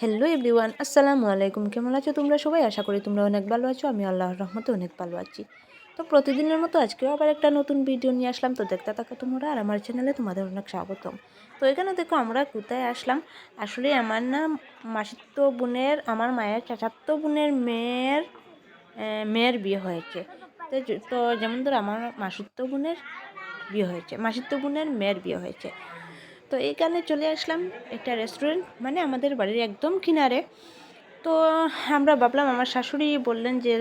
Hello everyone, আসসালামু আলাইকুম। কেমন আছো তোমরা সবাই? আশা করি তোমরা অনেক ভালো আছো। আমি আল্লাহর রহমতে অনেক ভালো আছি। তো প্রতিদিনের মতো আজকেও আবার একটা নতুন ভিডিও নিয়ে আসলাম। তো দেখতে থাকো তোমরা, আর আমার চ্যানেলে তোমাদের অনেক স্বাগতম। তো এখানে দেখো আমরা কোথায় আসলাম। আসলে আমার না মাসিতো বোনের, আমার মায়ের চাচাতো বোনের মেয়ের বিয়ে হয়েছে। তো যেমন ধর আমার মাসিতো বোনের বিয়ে হয়েছে, মাসিতো বোনের মেয়ের বিয়ে হয়েছে। তো এইখানে চলে আসলাম একটা রেস্টুরেন্ট, মানে আমাদের বাড়ির একদম কিনারে। তো আমরা ভাবলাম, আমার শাশুড়ি বললেন যে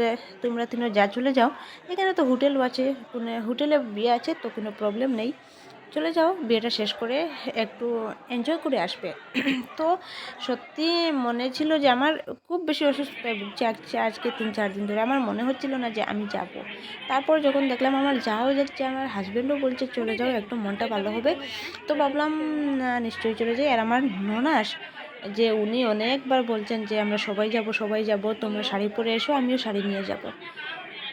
তোমরা তিনও যা চলে যাও, এখানে তো হোটেল আছে, কোনো হোটেলে বিয়ে আছে, তো কোনো প্রবলেম নেই, চলে যাও, বিয়েটা শেষ করে একটু এনজয় করে আসবে। তো সত্যি মনে ছিল যে আমার খুব বেশি অসুস্থ ভুগছে আজকে 3-4 দিন ধরে। আমার মনে হচ্ছিল না যে আমি যাব। তারপর যখন দেখলাম আমার যাও যাচ্ছে, আমার হাজব্যান্ডও বলছে চলে যাও, একটু মনটা ভালো হবে, তো ভাবলাম না নিশ্চয়ই চলে যাই। আর আমার ননাস, যে উনি অনেকবার বলছেন যে আমরা সবাই যাব, তোমরা শাড়ি পরে এসো, আমিও শাড়ি নিয়ে যাব।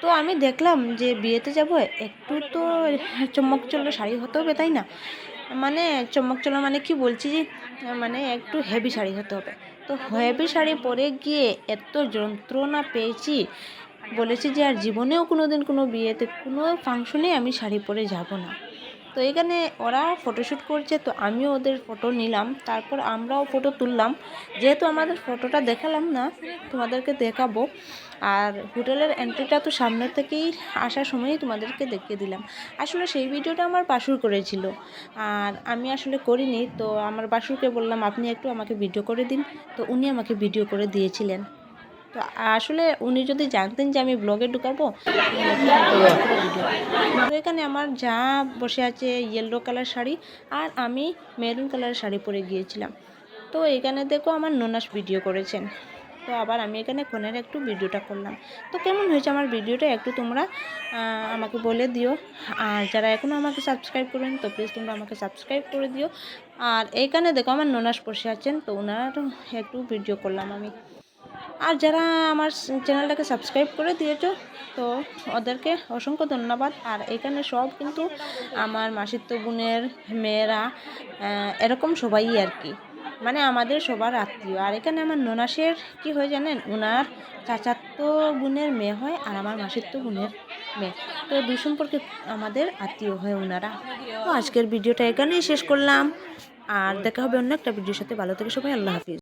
তো আমি দেখলাম যে বিয়েতে যাব, একটু তো চমক চলো শাড়ি হতে হবে, তাই না? মানে চমক চলো মানে কি বলছি যে মানে একটু হেভি শাড়ি হতে হবে। তো হেভি শাড়ি পরে গিয়ে এত যন্ত্রণা পেয়েছি, বলেছি যে আর জীবনেও কোনো দিন কোনো বিয়েতে কোনো ফাংশনে আমি শাড়ি পরে যাব না। তো এখানে ওরা ফটোশ্যুট করছে, তো আমিও ওদের ফটো নিলাম, তারপর আমরাও ফটো তুললাম। যেহেতু আমাদের ফটোটা দেখালাম না, তোমাদেরকে দেখাবো। আর হোটেলের এন্ট্রিটা তো সামনে থেকেই আসার সময়ই তোমাদেরকে দেখিয়ে দিলাম। আসলে সেই ভিডিওটা আমার বাসুর করেছিল, আর আমি আসলে করিনি। তো আমার বাসুরকে বললাম আপনি একটু আমাকে ভিডিও করে দিন, তো উনি আমাকে ভিডিও করে দিয়েছিলেন। তো আসলে উনি যদি জানতেন যে আমি ব্লগে ঢুকাবো, তো এখানে আমার যা বসে আছে ইয়েলো কালার শাড়ি, আর আমি মেরুন কালার শাড়ি পরে গিয়েছিলাম। তো এখানে দেখো আমার ননাস ভিডিও করেছেন। তো আবার আমি এখানে কনের একটু ভিডিওটা করলাম। তো কেমন হয়েছে আমার ভিডিওটা একটু তোমরা আমাকে বলে দিও। আর যারা এখনও আমাকে সাবস্ক্রাইব করেন, তো প্লিজ তোমরা আমাকে সাবস্ক্রাইব করে দিও। আর এইখানে দেখো আমার ননাস বসে আছেন, তো ওনারও একটু ভিডিও করলাম আমি। আর যারা আমার চ্যানেলটাকে সাবস্ক্রাইব করে দিয়েছো, তো ওদেরকে অসংখ্য ধন্যবাদ। আর এখানে সব কিন্তু আমার মাসিতো বোনের মেয়েরা, এরকম সবাই আর কি, মানে আমাদের সবার আত্মীয়। আর এখানে আমার ননাসের কি হয় জানেন, ওনার চাচাতো বোনের মেয়ে হয় আর আমার মাসিতো বোনের মেয়ে, তো দুই সম্পর্কে আমাদের আত্মীয় হয় ওনারা। তো আজকের ভিডিওটা এখানেই শেষ করলাম, আর দেখা হবে অন্য একটা ভিডিওর সাথে। ভালো থেকে সবাই, আল্লাহ হাফিজ।